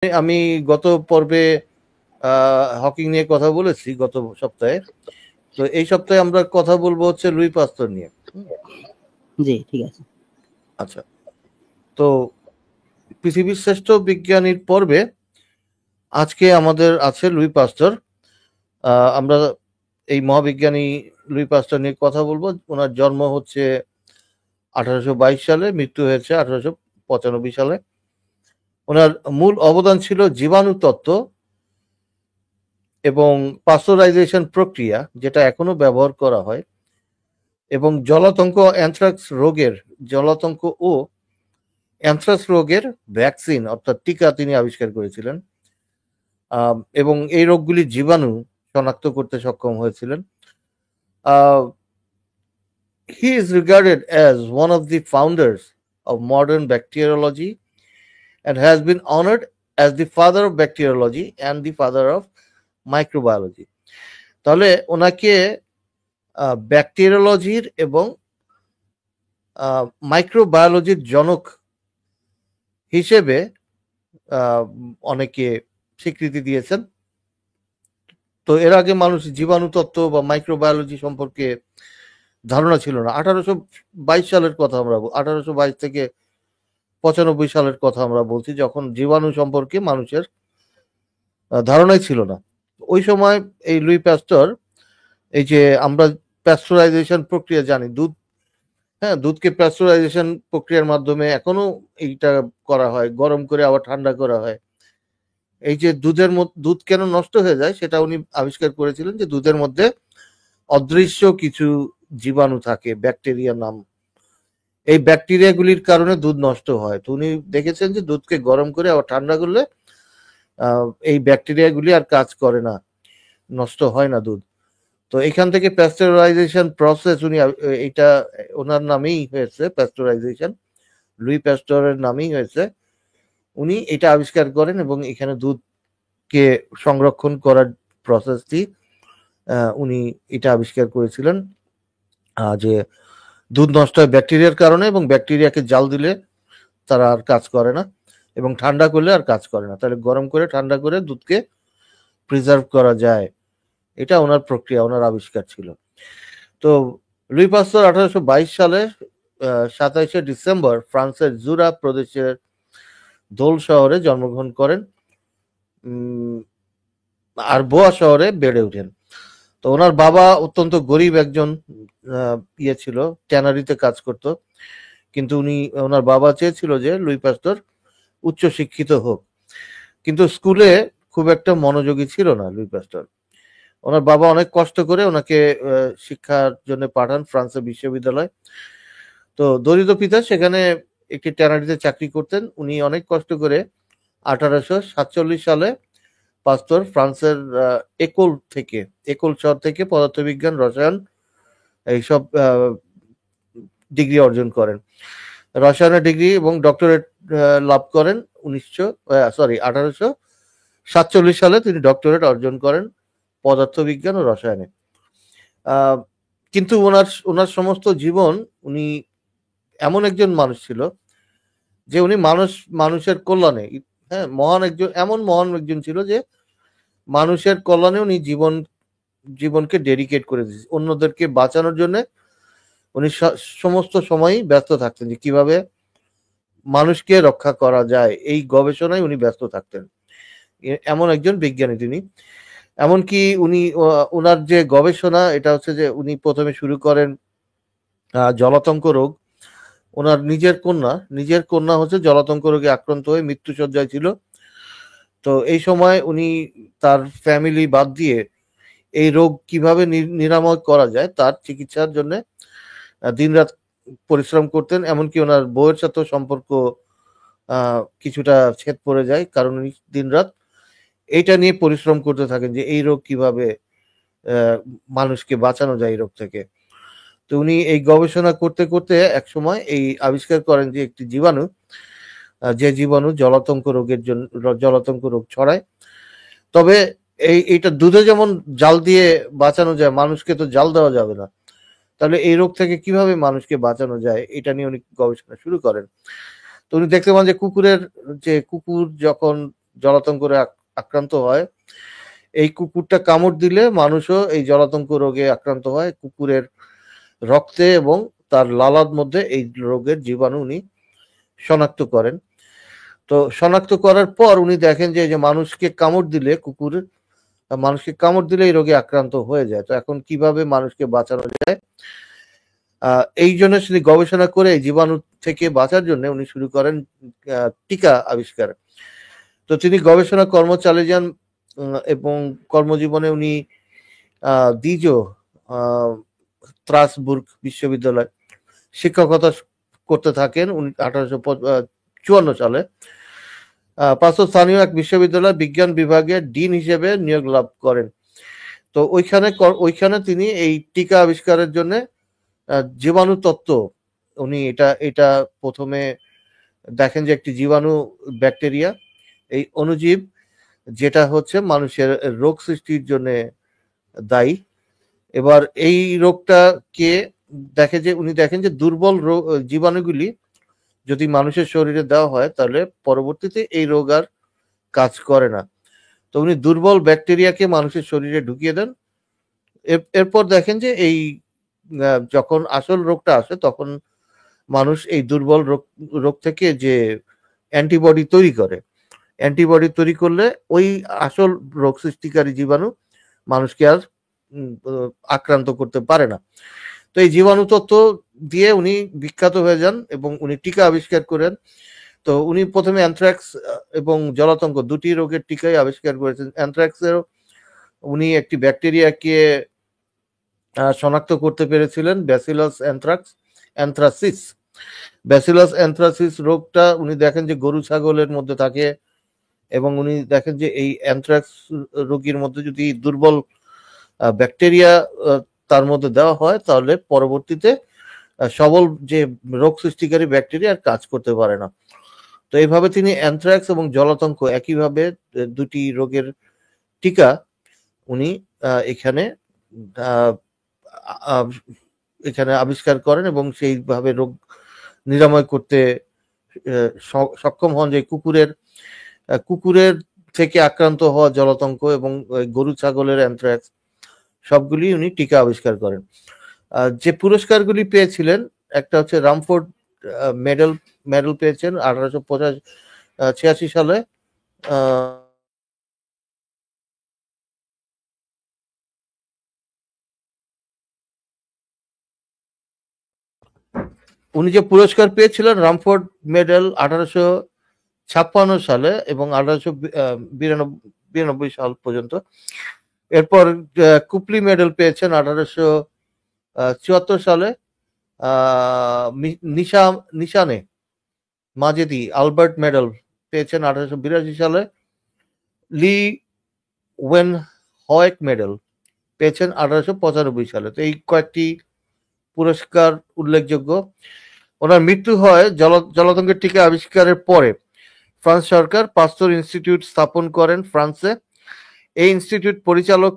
আমি গত পর্বে হকিং নিয়ে কথা বলেছি গত সপ্তাহে। তো এই সপ্তাহে আমরা কথা বলবো হচ্ছে লুই পাস্তুর নিয়ে। জি, ঠিক আছে। আচ্ছা, তো পৃথিবীর শ্রেষ্ঠ বিজ্ঞানীর পর্বে আজকে আমাদের আছে লুই পাস্তুর। আমরা এই মহাবিজ্ঞানী লুই পাস্তুর নিয়ে কথা বলবো। ওনার জন্ম হচ্ছে 1822 সালে, মৃত্যু হয়েছে 1895 সালে। ওনার মূল অবদান ছিল জীবাণু তত্ত্ব এবং পাস্তুরাইজেশন প্রক্রিয়া, যেটা এখনো ব্যবহার করা হয়, এবং জলাতঙ্ক ও অ্যানথ্রাক্স রোগের ভ্যাকসিন অর্থাৎ টিকা তিনি আবিষ্কার করেছিলেন, এবং এই রোগগুলি জীবাণু শনাক্ত করতে সক্ষম হয়েছিলেন। He is regarded as one of the founders of modern bacteriology and has been honored as the father of bacteriology and the father of microbiology. তাহলে ওনাকে ব্যাকটেরিওলজির এবং মাইক্রোবায়োলজির জনক হিসেবে অনেকে স্বীকৃতি দিয়েছেন। তো এর আগে মানুষ জীবাণু তত্ত্ব বা মাইক্রোবায়োলজি সম্পর্কে ধারণা ছিল না। 1822 সালের কথা আমরা 1822 থেকে 95 সালের কথা আমরা বলছি, যখন জীবাণু সম্পর্কে মানুষের ধারণাই ছিল না। ওই সময় এই লুই পাস্তুর, এই যে আমরা প্যাস্টুরাইজেশন প্রক্রিয়া জানি, দুধকে প্যাস্টুরাইজেশন প্রক্রিয়ার মাধ্যমে এখনো এইটা করা হয়, গরম করে আবার ঠান্ডা করা হয়। এই যে দুধ কেন নষ্ট হয়ে যায় সেটা উনি আবিষ্কার করেছিলেন, যে দুধের মধ্যে অদৃশ্য কিছু জীবাণু থাকে, ব্যাকটেরিয়া নাম। এই ব্যাকটেরিয়াগুলির কারণে দুধ নষ্ট হয়। তো উনি দেখেছেন যে দুধকে গরম করে আবার ঠান্ডা করলে এই ব্যাকটেরিয়াগুলি আর কাজ করে না, নষ্ট হয় না দুধ। তো এখান থেকে প্যাস্টারাইজেশন প্রসেস, উনি এটা ওনার নামেই হয়েছে, প্যাস্টারাইজেশন লুই পাস্তুরের নামেই হয়েছে। উনি এটা আবিষ্কার করেন এবং এখানে দুধকে সংরক্ষণ করার প্রসেসটি উনি এটা আবিষ্কার করেছিলেন, যে দুধ নষ্ট হয় ব্যাকটেরিয়ার কারণে, এবং ব্যাকটেরিয়াকে জাল দিলে তারা আর কাজ করে না, এবং ঠান্ডা করলে আর কাজ করে না। তাহলে গরম করে ঠান্ডা করে দুধকে প্রিজার্ভ করা যায়। এটা ওনার প্রক্রিয়া, ওনার আবিষ্কার ছিল। তো লুই পাস্তুর 1822 সালে 27শে ডিসেম্বর ফ্রান্সের জুরা প্রদেশের দোল শহরে জন্মগ্রহণ করেন, আর বোয়া শহরে বেড়ে ওঠেন। তো ওনার বাবা অত্যন্ত গরিব একজন ছিল, ট্যানারিতে কাজ করত। কিন্তু ওনার বাবা চেয়েছিল যে লুই পাস্তুর উচ্চ শিক্ষিত হোক, কিন্তু স্কুলে খুব একটা মনোযোগী ছিল না লুই পাস্তুর। ওনার বাবা অনেক কষ্ট করে ওনাকে শিক্ষার জন্য পাঠান ফ্রান্সের বিশ্ববিদ্যালয়। তো দরিদ্র পিতা সেখানে একটি ট্যানারিতে চাকরি করতেন। উনি অনেক কষ্ট করে 1847 সালে পাস্তুর ফ্রান্সের একল শহর থেকে পদার্থবিজ্ঞান, রসায়ন এইসব ডিগ্রি অর্জন করেন। রসায়নের ডিগ্রি এবং ডক্টরেট লাভ করেন 1847 সালে তিনি ডক্টরেট অর্জন করেন পদার্থবিজ্ঞান ও রসায়নে। কিন্তু ওনার সমস্ত জীবন উনি এমন একজন মানুষ ছিল যে উনি মানুষের কল্যাণে, মহান একজন ছিল যে মানুষের কল্যাণে উনি জীবনকে ডেডিকেট করে দিয়েছে। অন্যদেরকে বাঁচানোর জন্য উনি সমস্ত সময়ই ব্যস্ত থাকতেন, যে কিভাবে মানুষকে রক্ষা করা যায় এই গবেষণায় উনি ব্যস্ত থাকতেন। এমন একজন বিজ্ঞানী তিনি। এমনকি ওনার যে গবেষণা, এটা হচ্ছে যে উনি প্রথমে শুরু করেন জলাতঙ্ক রোগ। ওনার নিজের কন্যা হচ্ছে জলাতঙ্ক রোগে আক্রান্ত হয়ে মৃত্যুশয্যায় ছিল। তো এই সময় উনি তার ফ্যামিলি বাদ দিয়ে এই রোগ কিভাবে নিরাময় করা যায় তার চিকিৎসার জন্য দিনরাত পরিশ্রম করতেন। এমনকি ওনার বউয়ের সাথেও সম্পর্ক কিছুটা ছেদ পড়ে যায়, কারণ উনি দিনরাত এইটা নিয়ে পরিশ্রম করতে থাকেন যে এই রোগ কিভাবে মানুষকে বাঁচানো যায় এই রোগ থেকে। তো উনি এই গবেষণা করতে করতে একসময় এই আবিষ্কার করেন যে একটি জীবাণু, যে জীবাণু জলাতঙ্ক রোগ ছড়ায়। তবে এইটা দুধে যেমন জাল দিয়ে বাঁচানো যায়, মানুষকে তো জাল দেওয়া যাবে না। তাহলে এই রোগ থেকে কিভাবে মানুষকে বাঁচানো যায় এটা নিয়ে উনি গবেষণা শুরু করেন। তো উনি দেখতে পান যে কুকুর যখন জলাতঙ্করে আক্রান্ত হয়। এই কুকুরটা কামড় দিলে মানুষও এই জলাতঙ্ক রোগে আক্রান্ত হয়। কুকুরের রক্তে এবং তার লালার মধ্যে এই রোগের জীবাণু উনি শনাক্ত করেন। তো শনাক্ত করার পর উনি দেখেন যে মানুষকে কামড় দিলে মানুষকে কামড় দিলে এই রোগে আক্রান্ত হয়ে যায়। তো এখন কিভাবে মানুষকে বাঁচানো যায়, এই জন্য তিনি গবেষণা করে এই জীবাণু থেকে বাঁচার জন্য উনি শুরু করেন টিকা আবিষ্কার। তো তিনি গবেষণা কর্ম চালিয়ে যান এবং কর্মজীবনে উনি দিজো ত্রাসবুর্গ বিশ্ববিদ্যালয় শিক্ষকতা করতে থাকেন 1854 সালে। পাঁচশো স্থানীয় এক বিশ্ববিদ্যালয় বিজ্ঞান বিভাগের ডিন হিসেবে নিয়োগ লাভ করেন। তো ওইখানে তিনি এই টিকা আবিষ্কারের জন্য জীবাণু তত্ত্ব উনি এটা প্রথমে দেখেন যে একটি জীবাণু ব্যাকটেরিয়া, এই অণুজীব যেটা হচ্ছে মানুষের রোগ সৃষ্টির জন্য দায়ী। এবার এই রোগটাকে উনি দেখেন যে দুর্বল জীবাণুগুলি যদি মানুষের শরীরে দেওয়া হয় তাহলে পরবর্তীতে এই রোগ আর কাজ করে না। তো উনি দুর্বল ব্যাকটেরিয়াকে মানুষের শরীরে ঢুকিয়ে দেন। এরপর দেখেন যে এই যখন আসল রোগটা আসে তখন মানুষ এই দুর্বল রোগ থেকে যে অ্যান্টিবডি তৈরি করে, অ্যান্টিবডি তৈরি করলে ওই আসল রোগ সৃষ্টিকারী জীবাণু মানুষকে আর আক্রান্ত করতে পারে না। তো এই জীবাণু তত্ত্ব দিয়ে উনি বিখ্যাত হয়ে যান এবং উনি টিকা আবিষ্কার করেন। তো উনি প্রথমে অ্যানথ্রাক্স এবং জলাতঙ্ক দুটি রোগের টিকাই আবিষ্কার করেছেন। অ্যানথ্রাক্সের উনি একটি ব্যাকটেরিয়াকে শনাক্ত করতে পেরেছিলেন, ব্যাসিলাস অ্যানথ্রাসিস। ব্যাসিলাস অ্যানথ্রাসিস রোগটা উনি দেখেন যে গরু ছাগলের মধ্যে থাকে এবং উনি দেখেন যে এই অ্যানথ্রাক্স রোগীর মধ্যে যদি দুর্বল ব্যাকটেরিয়া তার মধ্যে দেওয়া হয় তাহলে পরবর্তীতে সবল যে রোগ সৃষ্টিকারী ব্যাকটেরিয়া আর কাজ করতে পারে না। তো এইভাবে তিনি অ্যানথ্রাক্স এবং জলাতঙ্ক একইভাবে দুটি রোগের টিকা উনি এখানে আবিষ্কার করেন এবং সেইভাবে রোগ নিরাময় করতে সক্ষম হন। যে কুকুরের থেকে আক্রান্ত হওয়া জলাতঙ্ক এবং গরু ছাগলের অ্যানথ্রাক্স সবগুলি উনি টিকা আবিষ্কার করেন। যে পুরস্কারগুলি পেয়েছিলেন একটা হচ্ছে রামফোর্ড মেডেল পেয়েছেন 1886 সালে। উনি যে পুরস্কার পেয়েছিলেন রামফোর্ড মেডেল 1856 সালে এবং 1892 সাল পর্যন্ত। এরপর কুপলি মেডেল পেয়েছেন 1874 সালে। নিশানে মাজেদি আলবার্ট মেডেল পেয়েছেন 1882 সালে। লি ওয়েন হয়েক মেডেল পেয়েছেন 1895 সালে। তো এই কয়েকটি পুরস্কার উল্লেখযোগ্য। ওনার মৃত্যু হয় জলাতঙ্কের টিকা আবিষ্কারের পরে। ফ্রান্স সরকার পাস্তর ইনস্টিটিউট স্থাপন করেন ফ্রান্সে। এই ইনস্টিটিউট পরিচালক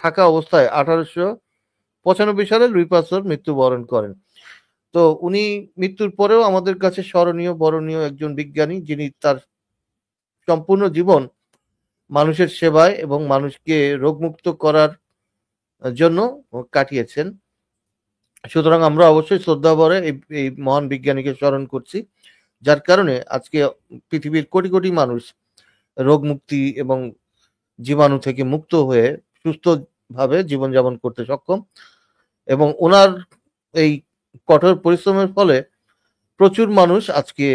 থাকা অবস্থায় 1895 সালে লুই পাস্তর মৃত্যুবরণ করেন। তো উনি মৃত্যুর পরেও আমাদের কাছে স্মরণীয় বরণীয় একজন বিজ্ঞানী, যিনি তার সম্পূর্ণ জীবন মানুষের সেবায় এবং মানুষকে রোগমুক্ত করার জন্য কাটিয়েছেন। সুতরাং আমরা অবশ্যই শ্রদ্ধা ভরে এই মহান বিজ্ঞানীকে স্মরণ করছি, যার কারণে আজকে পৃথিবীর কোটি কোটি মানুষ রোগ মুক্তি এবং জীবাণু থেকে মুক্ত হয়ে সুস্থভাবে জীবনযাপন করতে সক্ষম। এবং ওনার এই কঠোর পরিশ্রমের ফলে প্রচুর মানুষ আজকে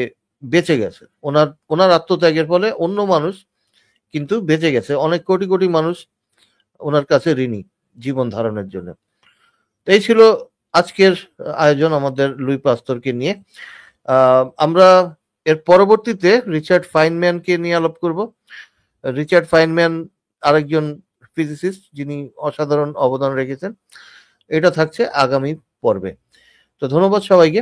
বেঁচে গেছে। ওনার আত্মত্যাগের ফলে অন্য মানুষ কিন্তু বেঁচে গেছে। অনেক কোটি কোটি মানুষ ওনার কাছে ঋণী জীবন ধারণের জন্য। এই ছিল আজকের আয়োজন আমাদের লুই পাস্তরকে নিয়ে। আমরা এর পরবর্তীতে রিচার্ড ফাইনম্যানকে নিয়ে আলাপ করব। রিচার্ড ফাইনম্যান আরেকজন ফিজিসিস্ট যিনি অসাধারণ অবদান রেখেছেন। এটা থাকছে আগামী পর্বে। তো ধন্যবাদ সবাইকে।